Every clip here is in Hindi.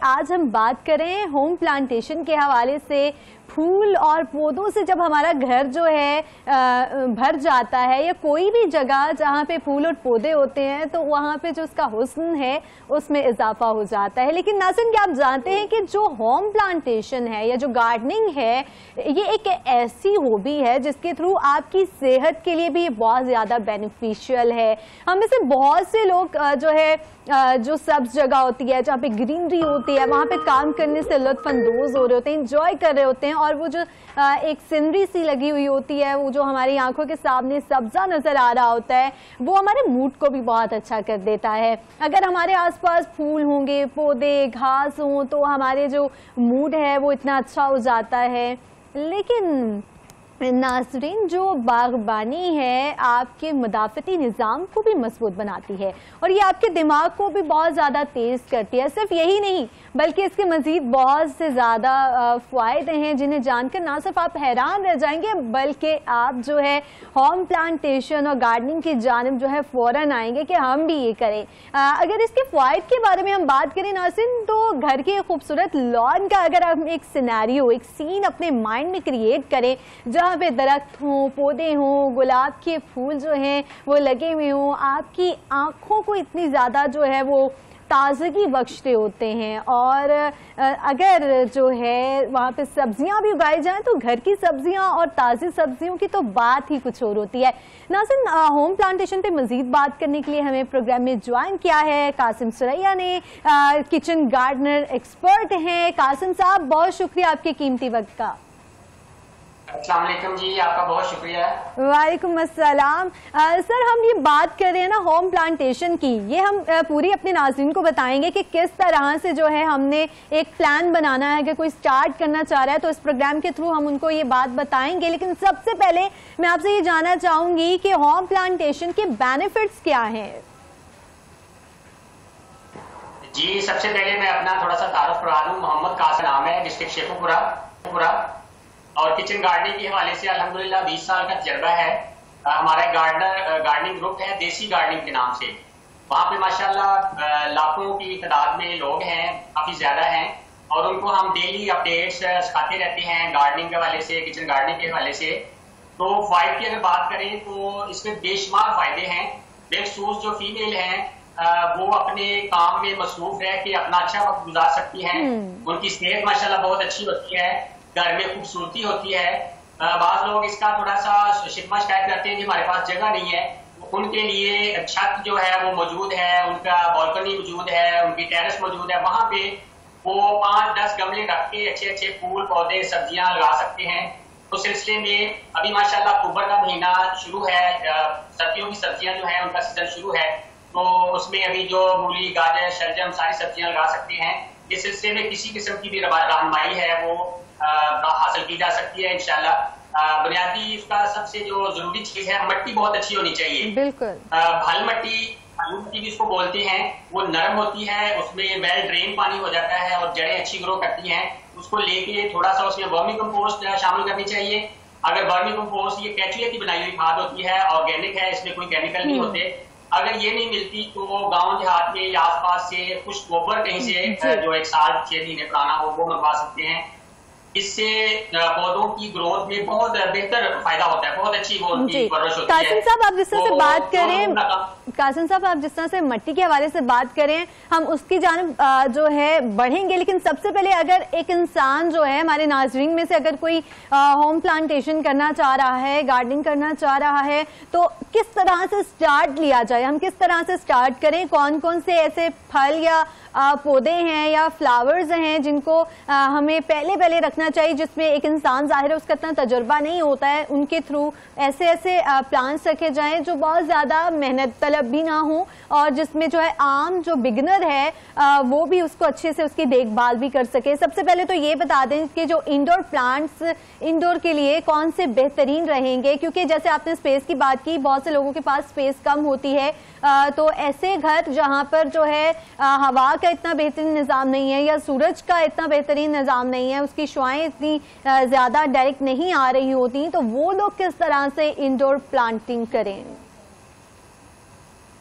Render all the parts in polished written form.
आज हम बात करें होम प्लांटेशन के हवाले से। फूल और पौधों से जब हमारा घर जो है भर जाता है, या कोई भी जगह जहाँ पे फूल और पौधे होते हैं, तो वहाँ पे जो उसका हुस्न है उसमें इजाफा हो जाता है। लेकिन नाज़रीन, क्या आप जानते हैं कि जो होम प्लांटेशन है या जो गार्डनिंग है, ये एक ऐसी हॉबी है जिसके थ्रू आपकी सेहत के लिए भी बहुत ज़्यादा बेनिफिशियल है। हम में से बहुत से लोग जो है जो सब्ज जगह होती है, जहाँ पे ग्रीनरी होती है, वहाँ पे काम करने से लुत्फानंदोज हो रहे होते हैं, इंजॉय कर रहे होते हैं, और वो जो एक सीनरी सी लगी हुई होती है, वो जो हमारी आंखों के सामने सब्जा नजर आ रहा होता है, वो हमारे मूड को भी बहुत अच्छा कर देता है। अगर हमारे आसपास फूल होंगे, पौधे, घास हों, तो हमारे जो मूड है वो इतना अच्छा हो जाता है। लेकिन नाज़रीन, जो बागबानी है आपके मदाफ़ती निज़ाम को भी मजबूत बनाती है और ये आपके दिमाग को भी बहुत ज़्यादा तेज़ करती है। सिर्फ यही नहीं, बल्कि इसके मज़ीद बहुत से ज़्यादा फ़ायदे हैं जिन्हें जानकर ना सिर्फ आप हैरान रह जाएंगे, बल्कि आप जो है होम प्लांटेशन और गार्डनिंग की जानिब जो है फ़ौरन आएंगे कि हम भी ये करें। अगर इसके फ़ायदे के बारे में हम बात करें नाज़रीन, तो घर के खूबसूरत लॉन का अगर हम एक सिनेरियो, एक सीन अपने माइंड में क्रिएट करें, जहाँ पे दरख्त हों, पौधे हों, गुलाब के फूल जो हैं वो लगे हुए हों, आपकी आँखों को इतनी ज़्यादा जो है वो ताज़गी बख्शते होते हैं। और अगर जो है वहाँ पे सब्जियां भी उगाई जाएं, तो घर की सब्जियां और ताज़ी सब्जियों की तो बात ही कुछ और होती है। नाज़रीन, होम प्लांटेशन पे मज़ीद बात करने के लिए हमें प्रोग्राम में ज्वाइन किया है कासिम सुरैया ने, किचन गार्डनर एक्सपर्ट हैं। कासिम साहब, बहुत शुक्रिया आपके कीमती वक्त का। अस्सलाम वालेकुम जी, आपका बहुत शुक्रिया। वालेकुम अस्सलाम। सर, हम ये बात कर रहे हैं ना होम प्लांटेशन की, ये हम पूरी अपने नाज़रीन को बताएंगे कि किस तरह से जो है हमने एक प्लान बनाना है। अगर कोई स्टार्ट करना चाह रहा है तो इस प्रोग्राम के थ्रू हम उनको ये बात बताएंगे। लेकिन सबसे पहले मैं आपसे ये जानना चाहूंगी कि होम प्लांटेशन के बेनिफिट्स क्या हैं। जी, सबसे पहले मैं अपना थोड़ा सा तारुफ करा दूं। मोहम्मद कासिम नाम है, डिस्ट्रिक्ट शेखुपुरा, और किचन गार्डनिंग के हवाले से अल्हम्दुलिल्लाह 20 साल का तजर्बा है। हमारा गार्डनिंग ग्रुप है देसी गार्डनिंग के नाम से। वहाँ पे माशाल्लाह लाखों की तादाद में लोग हैं, काफी ज्यादा हैं, और उनको हम डेली अपडेट्स सिखाते रहते हैं गार्डनिंग के हवाले से, किचन गार्डनिंग के हवाले से। तो फायदे की अगर बात करें तो इसमें बेशुमार फायदे हैं। बेखसूस जो फीमेल हैं वो अपने काम में मसरूफ रह के अपना अच्छा वक्त गुजार सकती हैं। उनकी सेहत माशाल्लाह बहुत अच्छी होती है, घर में खूबसूरती होती है। बाज लोग इसका थोड़ा सा शिकवा शिकायत करते हैं कि हमारे पास जगह नहीं है। उनके लिए छत जो है वो मौजूद है, उनका बालकनी मौजूद है, उनकी टेरेस मौजूद है। वहां पे वो 5-10 गमले रख के अच्छे अच्छे फूल, पौधे, सब्जियां लगा सकते हैं। तो सिलसिले में अभी माशाल्लाह अक्टूबर का महीना शुरू है, सर्दियों की सब्जियां जो है उनका सीजन शुरू है, तो उसमें अभी जो मूली, गाजर, शलजम सारी सब्जियां लगा सकते हैं। इस सिलसिले में किसी किस्म की भी रहनुमाई है वो हासिल की जा सकती है इंशाल्लाह। बुनियादी उसका सबसे जो जरूरी चीज है, मट्टी बहुत अच्छी होनी चाहिए। बिल्कुल। भल मट्टी जिसको बोलते हैं, वो नरम होती है, उसमें वेल ड्रेन पानी हो जाता है और जड़ें अच्छी ग्रो करती हैं। उसको लेके थोड़ा सा उसमें वर्मी कंपोस्ट शामिल करनी चाहिए। अगर वर्मी कंपोस्ट ये केचुए की बनाई हुई खाद होती है, ऑर्गेनिक है, इसमें कोई केमिकल नहीं होते। अगर ये नहीं मिलती तो गांव देहात में या आसपास से कुछ गोबर कहीं से जो 1 साल 6 महीने पुराना हो वो मंगवा सकते हैं। इससे पौधों की ग्रोथ में बहुत बेहतर फायदा होता है, बहुत अच्छी वो उनकी परवरिश होती है। कासिम साहब, आप जिस तरह से बात करें, कासिम साहब आप जिस तरह से मट्टी के हवाले से बात करें, हम उसकी जानिब जो है बढ़ेंगे। लेकिन सबसे पहले अगर एक इंसान जो है हमारे नाजरीन में से अगर कोई होम प्लांटेशन करना चाह रहा है, गार्डनिंग करना चाह रहा है, तो किस तरह से स्टार्ट लिया जाए, हम किस तरह से स्टार्ट करें? कौन कौन से ऐसे फल या पौधे हैं या फ्लावर्स हैं जिनको हमें पहले रखना चाहिए, जिसमें एक इंसान जाहिर है उसका इतना तजुर्बा नहीं होता है, उनके थ्रू ऐसे प्लांट्स रखे जाएं जो बहुत ज़्यादा मेहनत तलब भी ना हो, और जिसमें जो है आम जो बिगनर है वो भी उसको अच्छे से उसकी देखभाल भी कर सके। सबसे पहले तो ये बता दें कि जो इंडोर प्लांट्स इंडोर के लिए कौन से बेहतरीन रहेंगे, क्योंकि जैसे आपने स्पेस की बात की, बहुत से लोगों के पास स्पेस कम होती है, तो ऐसे घर जहां पर जो है हवा का इतना बेहतरीन निज़ाम नहीं है या सूरज का इतना बेहतरीन निज़ाम नहीं है, उसकी शुआएं इतनी ज़्यादा डायरेक्ट नहीं आ रही होती, तो वो लोग किस तरह से इंडोर प्लांटिंग करें?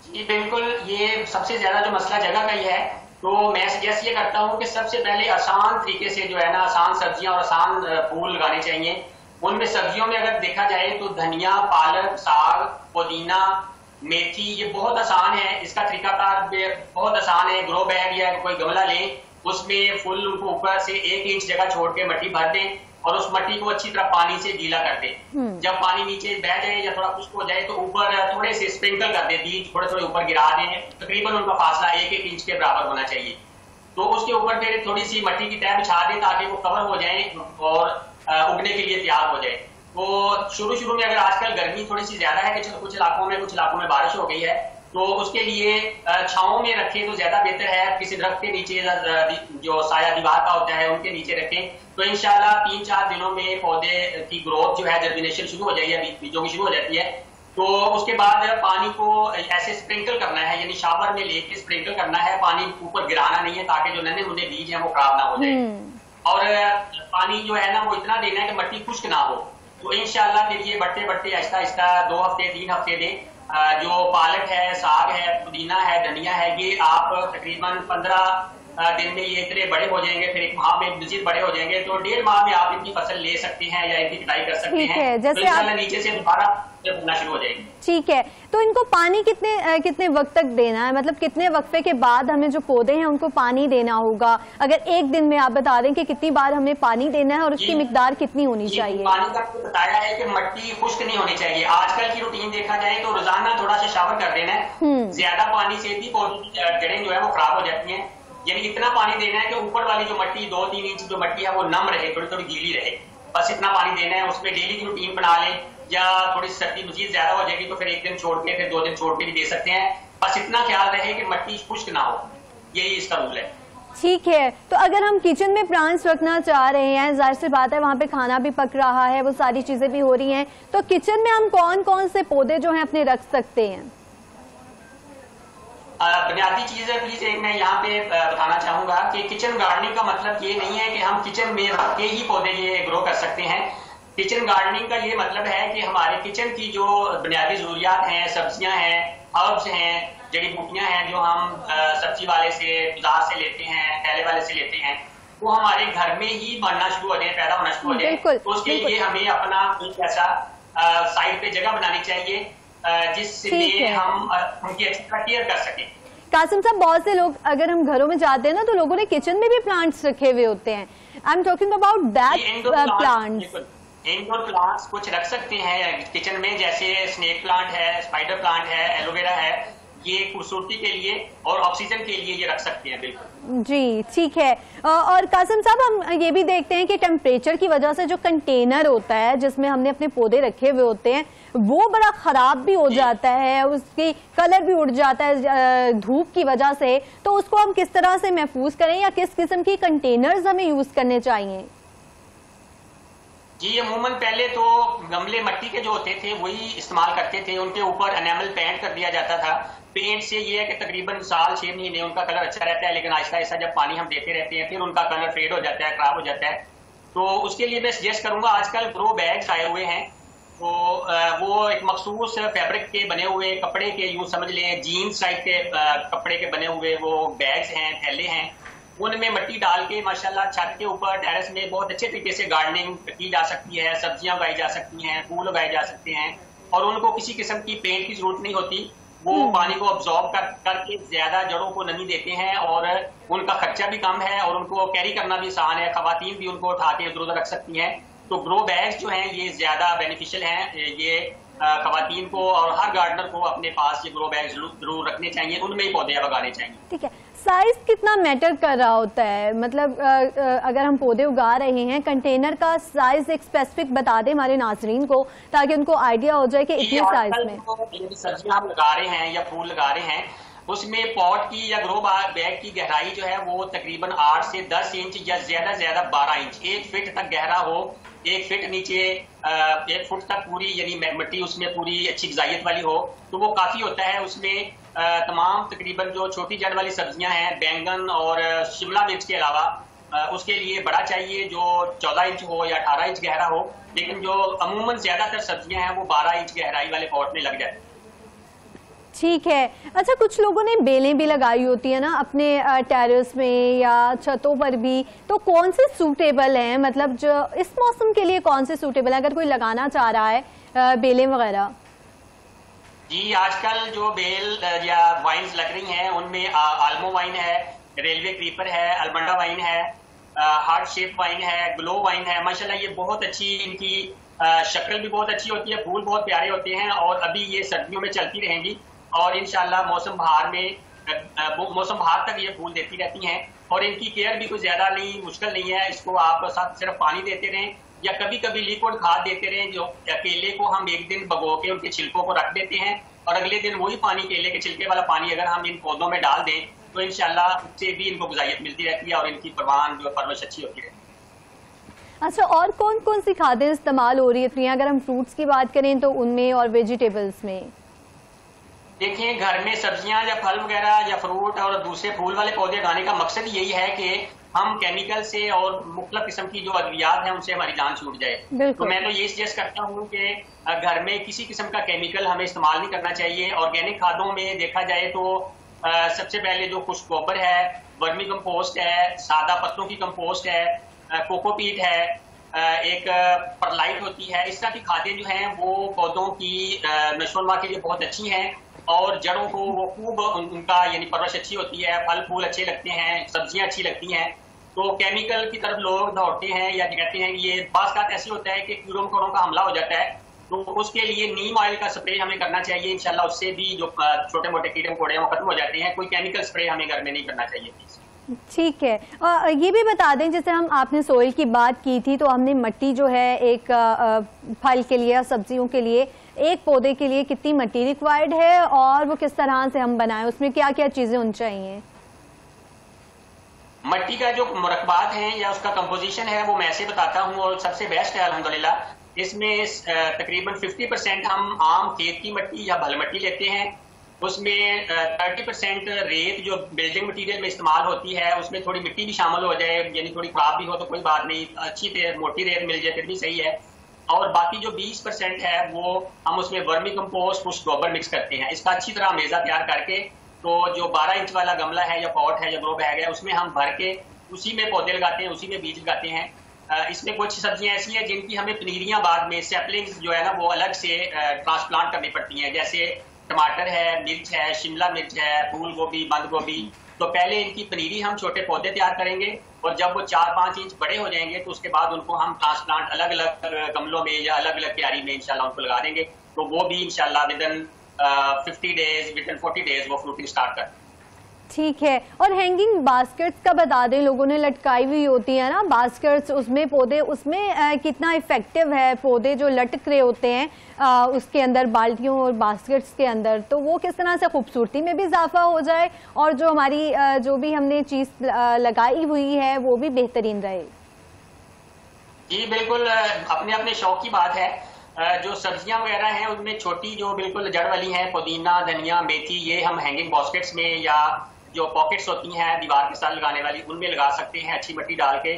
जी बिल्कुल, ये सबसे ज्यादा जो मसला जगह का ही है। तो मैं सजेस्ट ये करता हूँ कि सबसे पहले आसान तरीके से जो है ना, आसान सब्जियां और आसान फूल लगाने चाहिए। उनमें सब्जियों में अगर देखा जाए तो धनिया, पालक, साग, पुदीना, मेथी, ये बहुत आसान है। इसका तरीकाकार बहुत आसान है। ग्रो बैग या कोई गमला लें, उसमें फुल उनको ऊपर से 1 इंच जगह छोड़ के मट्टी भर दें और उस मट्टी को अच्छी तरह पानी से गीला कर दें। जब पानी नीचे बह जाए या थोड़ा खुश्क हो जाए तो ऊपर थोड़े से स्प्रिंकल कर दें, बीज थोड़े थोड़े ऊपर गिरा दें। तकरीबन उनका फासला 1-1 इंच के बराबर होना चाहिए। तो उसके ऊपर फिर थोड़ी सी मट्टी की तह बिछा दें ताकि वो कवर हो जाए और उगने के लिए तैयार हो जाए। तो शुरू में अगर आजकल गर्मी थोड़ी सी ज्यादा है कि कुछ इलाकों में बारिश हो गई है, तो उसके लिए छांव में रखें तो ज्यादा बेहतर है। किसी दरख्त के नीचे जो साया दीवार का होता है उनके नीचे रखें, तो इंशाल्लाह 3-4 दिनों में पौधे की ग्रोथ जो है, जर्मिनेशन शुरू हो जाएगी या बीजों की शुरू हो जाती है। तो उसके बाद पानी को ऐसे स्प्रिंकल करना है, यानी शावर में लेके स्प्रिंकल करना है। पानी ऊपर गिराना नहीं है ताकि जो नन्हे मुन्ने बीज हैं वो खराब ना हो जाए। और पानी जो है ना वो इतना देना है कि मट्टी खुश्क ना हो। तो इंशाल्लाह फिर ये बढ़ते बढ़ते आहिस्ता आहिस्ता 2 हफ्ते 3 हफ्ते दें। जो पालक है, साग है, पुदीना है, धनिया है, ये आप तकरीबन 15 दिन में ये इतने बड़े हो जाएंगे। फिर 1 माह में मजीद बड़े हो जाएंगे। तो 1.5 माह में आप इनकी फसल ले सकते हैं या इनकी कटाई कर सकते हैं। जैसे तो इंशाल्लाह नीचे से दोबारा बनना शुरू हो जाएगी। ठीक है, तो इनको पानी कितने वक्त तक देना है? मतलब कितने वक्फे के बाद हमें जो पौधे हैं उनको पानी देना होगा? अगर एक दिन में आप बता दें कि कितनी बार हमें पानी देना है और उसकी मिकदार कितनी होनी चाहिए? पानी का तो बताया है कि मट्टी खुश्क नहीं होनी चाहिए। आजकल की रूटीन देखा जाए तो रोजाना थोड़ा सा शावर कर देना है। ज्यादा पानी से भी पौधे की जड़ें जो है वो खराब हो जाती हैं। यानी इतना पानी देना है कि ऊपर वाली जो मट्टी 2-3 इंच जो मट्टी है वो नम रहे, थोड़ी थोड़ी गीली रहे। बस इतना पानी देना है। उसमें डेली की रूटीन बना लें, या थोड़ी सर्दी मजीद ज्यादा हो जाएगी तो फिर 1 दिन छोड़ के, फिर 2 दिन छोड़ के भी दे सकते हैं। बस इतना ख्याल रहे कि मट्टी खुश्क ना हो, यही इसका रूल है। ठीक है, तो अगर हम किचन में प्लांट्स रखना चाह रहे हैं, जाहिर सी बात है वहाँ पे खाना भी पक रहा है, वो सारी चीजें भी हो रही हैं, तो किचन में हम कौन कौन से पौधे जो हैं अपने रख सकते हैं? बुनियादी चीज है प्लीज एक मैं यहाँ पे बताना चाहूंगा कि किचन गार्डनिंग का मतलब ये नहीं है कि हम किचन में रख के ही पौधे ये ग्रो कर सकते हैं। किचन गार्डनिंग का ये मतलब है कि हमारे किचन की जो बुनियादी जरूरियात हैं, सब्जियां हैं, हर्ब्स हैं, जड़ी बूटियां हैं, जो हम सब्जी वाले से, बाजार से लेते हैं, ठेले वाले से लेते हैं, वो हमारे घर में ही बनना शुरू हो जाए, पैदा होना शुरू हो जाए। तो उसके लिए हमें अपना एक ऐसा साइड पे जगह बनानी चाहिए जिससे हम उनकी एक्स्ट्रा केयर कर सकें। कासिम साहब, बहुत से लोग अगर हम घरों में जाते हैं ना तो लोगों ने किचन में भी प्लांट्स रखे हुए होते हैं। I am talking about that plants. Indoor plants कुछ रख सकते हैं किचन में, जैसे स्नेक प्लांट है, स्पाइडर प्लांट है, एलोवेरा है। ये खूबसूरती के लिए और ऑक्सीजन के लिए ये रख सकते हैं। बिल्कुल जी, ठीक है। और कासिम साहब, हम ये भी देखते हैं कि टेम्परेचर की वजह से जो कंटेनर होता है जिसमें हमने अपने पौधे रखे हुए होते हैं वो बड़ा खराब भी हो जाता है, उसकी कलर भी उड़ जाता है धूप की वजह से। तो उसको हम किस तरह से महफूज करें या किस किस्म की कंटेनर्स हमें यूज करने चाहिए? जी, अमूमन पहले तो गमले मिट्टी के जो होते थे वही इस्तेमाल करते थे। उनके ऊपर एनामल पेंट कर दिया जाता था। पेंट से ये है कि तकरीबन साल 6 महीने उनका कलर अच्छा रहता है, लेकिन आहिस्ता आहिस्ता जब पानी हम देते रहते हैं फिर उनका कलर फेड हो जाता है, खराब हो जाता है। तो उसके लिए मैं सजेस्ट करूंगा, आजकल ग्रो बैग्स आए हुए हैं, तो वो एक मखसूस फैब्रिक के बने हुए कपड़े के, यूं समझ लें जीन्स टाइप के कपड़े के बने हुए वो बैग्स हैं, थैले हैं। उनमें मिट्टी डाल के माशाल्लाह छत के ऊपर टेरेस में बहुत अच्छे तरीके से गार्डनिंग की जा सकती है, सब्जियां उगाई जा सकती हैं, फूल उगाए जा सकते हैं, और उनको किसी किस्म की पेंट की जरूरत नहीं होती। वो पानी को अब्जॉर्ब करके ज्यादा जड़ों को नमी देते हैं और उनका खर्चा भी कम है और उनको कैरी करना भी आसान है। खवातीन भी उनको उठा के इधर उधर रख सकती हैं। तो ग्रो बैग्स जो हैं ये ज्यादा बेनिफिशियल हैं। ये खवातीन को और हर गार्डनर को अपने पास ये ग्रो बैग जरूर रखने चाहिए, उनमें ही पौधे लगाने चाहिए। ठीक है, साइज कितना मैटर कर रहा होता है? मतलब अगर हम पौधे उगा रहे हैं, कंटेनर का साइज एक स्पेसिफिक बता दें हमारे नाजरीन को, ताकि उनको आइडिया हो जाए कि इतने साइज में। यदि सब्जियां हम लगा रहे हैं या फूल लगा रहे हैं, उसमें पॉट की या ग्रो बैग की गहराई जो है वो तकरीबन 8 से 10 इंच या ज्यादा से ज्यादा 12 इंच, 1 फीट तक गहरा हो, 1 फीट नीचे 1 फुट तक पूरी यानी मिट्टी उसमें पूरी अच्छी गजाइत वाली हो, तो वो काफी होता है। उसमें तमाम तकरीबन जो छोटी जड़ वाली सब्जियां हैं, बैंगन और शिमला मिर्च के अलावा उसके लिए बड़ा चाहिए जो 14 इंच हो या 18 इंच गहरा हो, लेकिन जो अमूमन ज्यादातर सब्जियां हैं वो 12 इंच गहराई वाले पॉट में लग जाती है। ठीक है। अच्छा, कुछ लोगों ने बेलें भी लगाई होती है ना अपने टेरेस में या छतों पर भी, तो कौन से सूटेबल हैं, मतलब जो इस मौसम के लिए कौन से सूटेबल है अगर कोई लगाना चाह रहा है बेलें वगैरह? जी, आजकल जो बेल या वाइन्स लग रही हैं उनमें आल्मो वाइन है, रेलवे क्रीपर है, अलमंडा वाइन है, हार्ट शेप वाइन है, ग्लो वाइन है। माशाल्लाह ये बहुत अच्छी, इनकी शक्ल भी बहुत अच्छी होती है, फूल बहुत प्यारे होते हैं और अभी ये सर्दियों में चलती रहेंगी और इंशाल्लाह मौसम बहार तक ये फूल देती रहती हैं और इनकी केयर भी कुछ ज्यादा नहीं, मुश्किल नहीं है। इसको आप साथ सिर्फ पानी देते रहें या कभी कभी लिक्विड खाद देते रहें। जो केले को हम एक दिन भगो के उनके छिलकों को रख देते हैं और अगले दिन वही पानी, केले के छिलके वाला पानी अगर हम इन पौधों में डाल दें तो इंशाल्लाह उससे भी इनको गुजारियत मिलती रहती है और इनकी परवान जो परवरिश अच्छी होती है। अच्छा, और कौन कौन सी खादें इस्तेमाल हो रही है प्रिया, अगर हम फ्रूट्स की बात करें तो उनमें और वेजिटेबल्स में? देखिए, घर में सब्जियां या फल वगैरह या फ्रूट और दूसरे फूल वाले पौधे उगाने का मकसद यही है कि हम केमिकल से और मुख्तलिफ किस्म की जो अद्वियात हैं उनसे हमारी जान छूट जाए। तो मैं तो ये सजेस्ट करता हूँ कि घर में किसी किस्म का केमिकल हमें इस्तेमाल नहीं करना चाहिए। ऑर्गेनिक खादों में देखा जाए तो सबसे पहले जो खुश्क गोबर है, वर्मी कंपोस्ट है, सादा पत्तों की कंपोस्ट है, कोकोपीट है, एक परलाइट होती है। इस तरह की खादें जो हैं वो पौधों की नशोनुमा के लिए बहुत अच्छी हैं और जड़ों को वो खूब उनका यानी परवरिश अच्छी होती है, फल फूल अच्छे लगते हैं, सब्जियां अच्छी लगती हैं। तो केमिकल की तरफ लोग दौड़ते हैं या कहते हैं कि ये बात ऐसी होता है कि कीड़ों मकोड़ों का हमला हो जाता है, तो उसके लिए नीम ऑयल का स्प्रे हमें करना चाहिए। इंशाल्लाह उससे भी जो छोटे मोटे कीड़े मकोड़े हैं वो खत्म हो जाते हैं। कोई केमिकल स्प्रे हमें घर में नहीं करना चाहिए। ठीक है, ये भी बता दें, जैसे आपने सोइल की बात की थी तो हमने मिट्टी जो है एक फल के लिए, सब्जियों के लिए, एक पौधे के लिए कितनी मिट्टी रिक्वायर्ड है और वो किस तरह से हम बनाएं, उसमें क्या क्या चीजें होनी चाहिए? मिट्टी का जो मुरक्बात है या उसका कंपोजिशन है वो मैं ऐसे बताता हूँ और सबसे बेस्ट है अल्हम्दुलिल्लाह। इसमें तकरीबन 50% हम आम खेत की मिट्टी या भल मिट्टी लेते हैं, उसमें 30% रेत जो बिल्डिंग मटेरियल में इस्तेमाल होती है उसमें थोड़ी मिट्टी भी शामिल हो जाए, यानी थोड़ी खराब भी हो तो कोई बात नहीं, अच्छी मोटी रेत मिल जाए फिर भी सही है। और बाकी जो 20% है वो हम उसमें वर्मी कंपोस्ट कुछ गोबर मिक्स करते हैं। इसका अच्छी तरह मेज़ा तैयार करके तो जो 12 इंच वाला गमला है या पॉट है या ग्रो बैग है उसमें हम भर के उसी में पौधे लगाते हैं, उसी में बीज लगाते हैं। इसमें कुछ सब्जियां ऐसी हैं जिनकी हमें पनीरियां बाद में, सैपलिंग्स जो है ना वो अलग से ट्रांसप्लांट करनी पड़ती हैं, जैसे टमाटर है, मिर्च है, शिमला मिर्च है, फूल गोभी, बंद गोभी। तो पहले इनकी पनीरी हम छोटे पौधे तैयार करेंगे और जब वो 4-5 इंच बड़े हो जाएंगे तो उसके बाद उनको हम ट्रांसप्लांट अलग अलग गमलों में या अलग अलग क्यारी में इंशाल्लाह उनको लगा देंगे। तो वो भी इंशाल्लाह विदिन 50 डेज, विदिन 40 डेज वो फ्रूटिंग स्टार्ट कर। ठीक है, और हैंगिंग बास्केट्स का बता दें, लोगों ने लटकाई हुई होती है ना बास्केट्स, उसमें पौधे, उसमें कितना इफेक्टिव है पौधे जो लटक रहे होते हैं उसके अंदर, बाल्टियों और बास्केट्स के अंदर, तो वो किस तरह से खूबसूरती में भी इजाफा हो जाए और जो हमारी जो भी हमने चीज लगाई हुई है वो भी बेहतरीन रहे? जी बिल्कुल, अपने अपने शौक की बात है। जो सब्जियां वगैरह हैं उनमें छोटी जो बिल्कुल जड़ वाली हैं, पुदीना, धनिया, मेथी, ये हम हैंगिंग बास्केट्स में या जो पॉकेट्स होती हैं दीवार के साथ लगाने वाली उनमें लगा सकते हैं, अच्छी मिट्टी डाल के।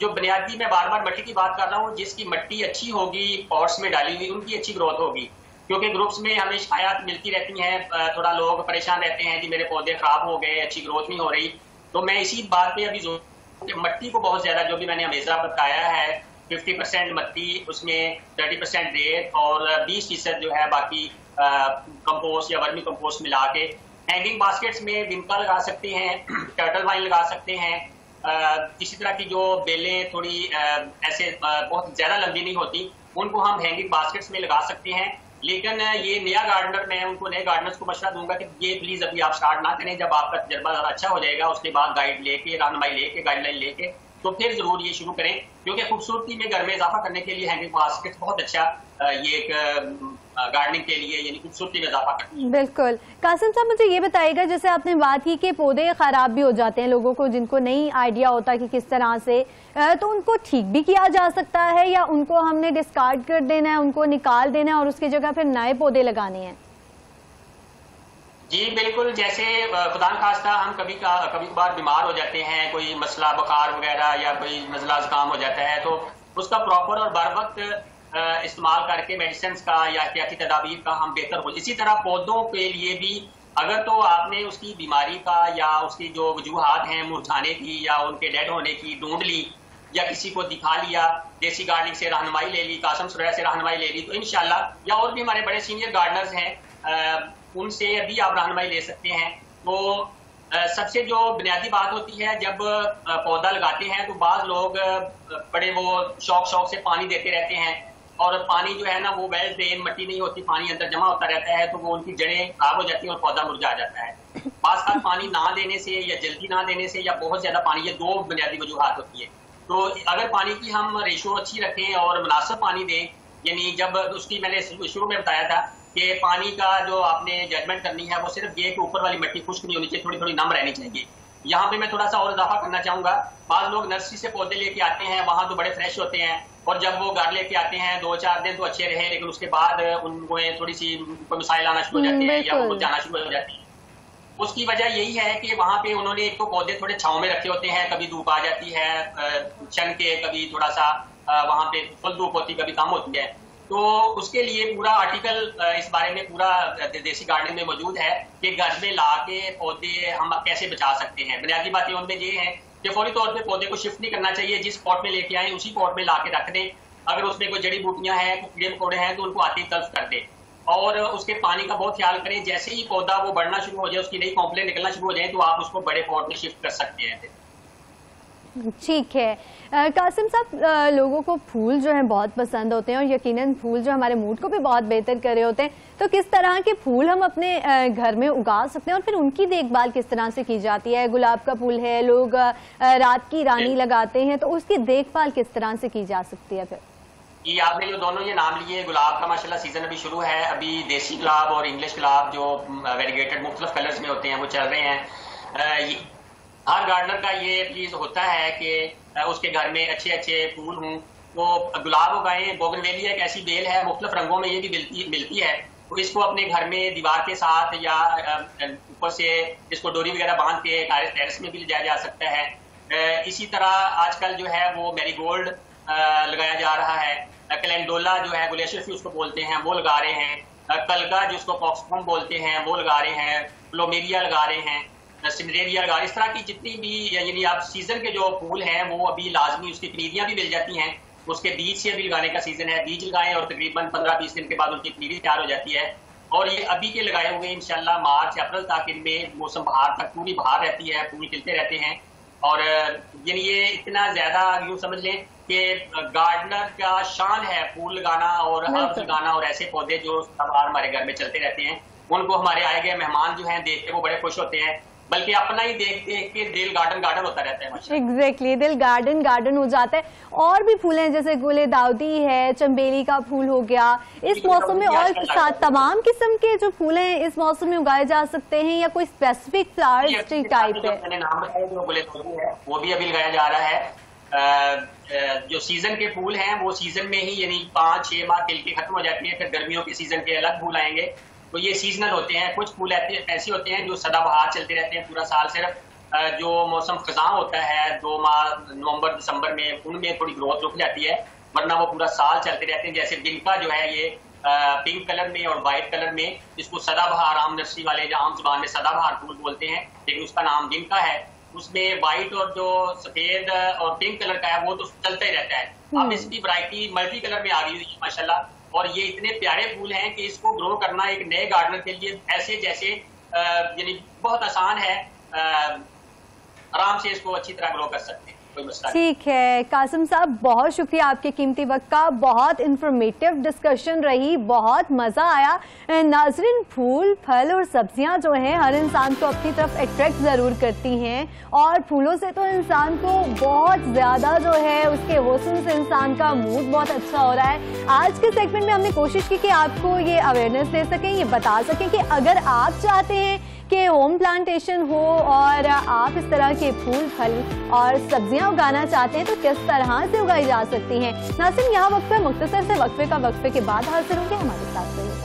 जो बुनियादी, मैं बार बार मिट्टी की बात कर रहा हूँ, जिसकी मिट्टी अच्छी होगी पॉट्स में डाली हुई उनकी अच्छी ग्रोथ होगी, क्योंकि ग्रुप्स में हमें शिकायत मिलती रहती हैं, थोड़ा लोग परेशान रहते हैं कि मेरे पौधे खराब हो गए, अच्छी ग्रोथ नहीं हो रही। तो मैं इसी बात पे अभी मिट्टी को बहुत ज्यादा, जो भी मैंने हमेशा बताया है, 50% मिट्टी, उसमें 30% रेत और 20% जो है बाकी कंपोस्ट या वर्मी कंपोस्ट मिला के हैंगिंग बास्केट्स में विम्पा लगा सकते हैं, टर्टल वाइन लगा सकते हैं। इसी तरह की जो बेलें थोड़ी ऐसे बहुत ज्यादा लंबी नहीं होती उनको हम हैंगिंग बास्केट्स में लगा सकते हैं। लेकिन ये नया गार्डनर, मैं उनको नए गार्डनर्स को मशवरा दूंगा कि ये प्लीज अभी आप स्टार्ट ना करें, जब आपका तजर्बा अच्छा हो जाएगा उसके बाद गाइड लेके, रहनुमाई लेके, गाइडलाइन लेके तो फिर जरूर ये शुरू करें, क्योंकि खूबसूरती में घर में इजाफा करने के लिए हैंगिंग बास्केट बहुत अच्छा ये एक गार्डनिंग के लिए यानी खूबसूरती में इजाफा करती है। बिल्कुल। कासिम साहब, मुझे ये बताइएगा, जैसे आपने बात की कि पौधे खराब भी हो जाते हैं, लोगों को जिनको नहीं आइडिया होता कि किस तरह से, तो उनको ठीक भी किया जा सकता है या उनको हमने डिस्कार्ड कर देना है, उनको निकाल देना है और उसकी जगह फिर नए पौधे लगाने हैं? जी बिल्कुल, जैसे खुदा न खास्ता हम कभी कभार बीमार हो जाते हैं, कोई मसला बुखार वगैरह या कोई नज़ला ज़ुकाम हो जाता है, तो उसका प्रॉपर और बर वक्त इस्तेमाल करके मेडिसिन का या एहतियाती तदाबीर का हम बेहतर हो। इसी तरह पौधों के लिए भी अगर तो आपने उसकी बीमारी का या उसकी जो वजूहात हैं मुरझाने की या उनके डेड होने की ढूंढ ली या किसी को दिखा लिया, देसी गार्डनिंग से रहनुमाई ले ली, कासम सुरैया से रहनुमाई ले ली, तो इंशाल्लाह, या और भी हमारे बड़े सीनियर गार्डनर्स हैं उनसे अभी आप रहनुमाई ले सकते हैं। तो सबसे जो बुनियादी बात होती है, जब पौधा लगाते हैं तो बाज लोग बड़े वो शौक से पानी देते रहते हैं और पानी जो है ना वो वेल ड्रेन मट्टी नहीं होती, पानी अंदर जमा होता रहता है तो वो उनकी जड़ें खराब हो जाती हैं और पौधा मुरझा जाता है। पास साथ पानी ना देने से या जल्दी ना देने से या बहुत ज्यादा पानी, ये दो बुनियादी वजूहात होती है। तो अगर पानी की हम रेशो अच्छी रखें और मुनासिब पानी दें, यानी जब उसकी मैंने शुरू में बताया था कि पानी का जो आपने जजमेंट करनी है वो सिर्फ ये कि ऊपर वाली मिट्टी खुश्क नहीं होनी चाहिए, थोड़ी थोड़ी नम रहनी चाहिए। यहाँ पे मैं थोड़ा सा और इजाफा करना चाहूंगा, बाद लोग नर्सरी से पौधे लेके आते हैं, वहां तो बड़े फ्रेश होते हैं और जब वो घर लेके आते हैं 2-4 दिन तो अच्छे रहे, लेकिन उसके बाद उनको थोड़ी सी मसाइल आना शुरू हो जाते हैं या वो जाना शुरू हो जाती है। उसकी वजह यही है कि वहां पे उन्होंने एक तो पौधे थोड़े छांव में रखे होते हैं, कभी धूप आ जाती है शन के, कभी थोड़ा सा वहां पे फुल धूप होती, कभी कम होती है। तो उसके लिए पूरा आर्टिकल इस बारे में पूरा देसी गार्डनिंग में मौजूद है कि घर में ला के पौधे हम कैसे बचा सकते हैं। बुनियादी बातें उनमें ये है कि फौरी तौर पे पौधे को शिफ्ट नहीं करना चाहिए, जिस पॉट में लेके आए उसी पॉट में ला के रख दें। अगर उसमें कोई जड़ी बूटियां हैं, कोई कीड़े मकोड़े हैं तो उनको आते ही तल्फ कर दें और उसके पानी का बहुत ख्याल करें। जैसे ही पौधा वो बढ़ना शुरू हो जाए, उसकी नई कॉम्प्लेन निकलना शुरू हो जाए तो आप उसको बड़े पॉट में शिफ्ट कर सकते हैं। ठीक है कासिम साहब, लोगों को फूल जो है बहुत पसंद होते हैं और यकीनन फूल जो हमारे मूड को भी बहुत बेहतर कर रहे होते हैं, तो किस तरह के फूल हम अपने घर में उगा सकते हैं और फिर उनकी देखभाल किस तरह से की जाती है? गुलाब का फूल है, लोग रात की रानी लगाते हैं, तो उसकी देखभाल किस तरह से की जा सकती है? फिर ये आपने जो दोनों ये नाम लिए, गुलाब का माशाल्लाह सीजन अभी शुरू है, अभी देसी गुलाब और इंग्लिश गुलाब जो वेरीगेटेड मुख्तलिफ कलर्स में होते हैं वो चल रहे हैं। हर गार्डनर का ये प्लीज होता है कि उसके घर में अच्छे अच्छे फूल हों, तो गुलाब उगाएं। बोगनवेलिया एक ऐसी बेल है, मुख्तलिफ रंगों में ये भी मिलती है, तो इसको अपने घर में दीवार के साथ या ऊपर से इसको डोरी वगैरह बांध के टेरेस में भी ले जाया जा सकता है। इसी तरह आजकल जो है वो मैरीगोल्ड लगाया जा रहा है, कैलेंडोला जो है गुलेशियस उसको बोलते हैं वो लगा रहे हैं, कलगा जिसको पॉक्सबॉम बोलते हैं वो लगा रहे हैं, प्लोमेरिया लगा रहे हैं, सिमरेरिया लगा, इस तरह की जितनी भी यानी आप सीजन के जो फूल हैं वो अभी लाजमी, उसकी पनीरियां भी मिल जाती हैं, उसके बीज से अभी लगाने का सीजन है। बीज लगाएं और तकरीबन 15-20 दिन के बाद उनकी पनीरी तैयार हो जाती है और ये अभी के लगाए हुए इंशाल्लाह मार्च अप्रैल तक इनमें मौसम बहार तक पूरी बहार रहती है, फूल खिलते रहते हैं। और यानी ये इतना ज्यादा यूं समझ लें कि गार्डनर का शान है फूल लगाना और हर्ब्स लगाना और ऐसे पौधे जो हमारे घर में चलते रहते हैं, उनको हमारे आए गए मेहमान जो हैं देख के वो बड़े खुश होते हैं, बल्कि अपना ही देख देख के दिल गार्डन गार्डन होता रहता है। एग्जैक्टली, दिल गार्डन गार्डन हो जाता है। और भी फूल हैं जैसे गुले दाउदी है, चंबेली का फूल हो गया, इस मौसम में और तमाम किस्म के जो फूल हैं इस मौसम में उगाए जा सकते हैं या कोई स्पेसिफिक फ्लावर टाइप है? मैंने नाम बताया जो गुले दाउदी है वो भी अभी लगाया जा रहा है। जो सीजन के फूल हैं वो सीजन में ही यानी 5-6 माह खिल के खत्म हो जाती है, फिर गर्मियों के सीजन के अलग फूल आएंगे, तो ये सीजनल होते हैं। कुछ फूल ऐसे होते हैं जो सदाबहार चलते रहते हैं पूरा साल, सिर्फ जो मौसम खज़ां होता है 2 माह नवंबर दिसंबर में उनमें थोड़ी ग्रोथ रुक जाती है, वरना वो पूरा साल चलते रहते हैं। जैसे गिनका जो है ये पिंक कलर में और व्हाइट कलर में, इसको सदाबहार आम नर्सरी वाले आम जुबान में सदाबहार फूल बोलते हैं, लेकिन उसका नाम गिनका है। उसमें व्हाइट और जो सफेद और पिंक कलर का है वो तो चलता ही रहता है। अब इसकी वैरायटी मल्टी कलर में आ गई है माशाल्लाह, और ये इतने प्यारे फूल हैं कि इसको ग्रो करना एक नए गार्डनर के लिए ऐसे जैसे यानी बहुत आसान है, आराम से इसको अच्छी तरह ग्रो कर सकते हैं। ठीक है कासिम साहब, बहुत शुक्रिया आपके कीमती वक्त का, बहुत इंफॉर्मेटिव डिस्कशन रही, बहुत मजा आया। नाज़रीन, फूल फल और सब्जियां जो हैं हर इंसान को अपनी तरफ अट्रैक्ट जरूर करती हैं और फूलों से तो इंसान को बहुत ज्यादा जो है उसके हुस्न से इंसान का मूड बहुत अच्छा हो रहा है। आज के सेगमेंट में हमने कोशिश की कि आपको ये अवेयरनेस दे सकें, ये बता सकें कि अगर आप चाहते हैं कि होम प्लांटेशन हो और आप इस तरह के फूल फल और सब्जियां उगाना चाहते हैं तो किस तरह से उगाई जा सकती हैं। नाज़रीन, यहाँ वक्त पे मुख्तसर से वक्फे के बाद हाजिर होंगे, हमारे साथ रहिए।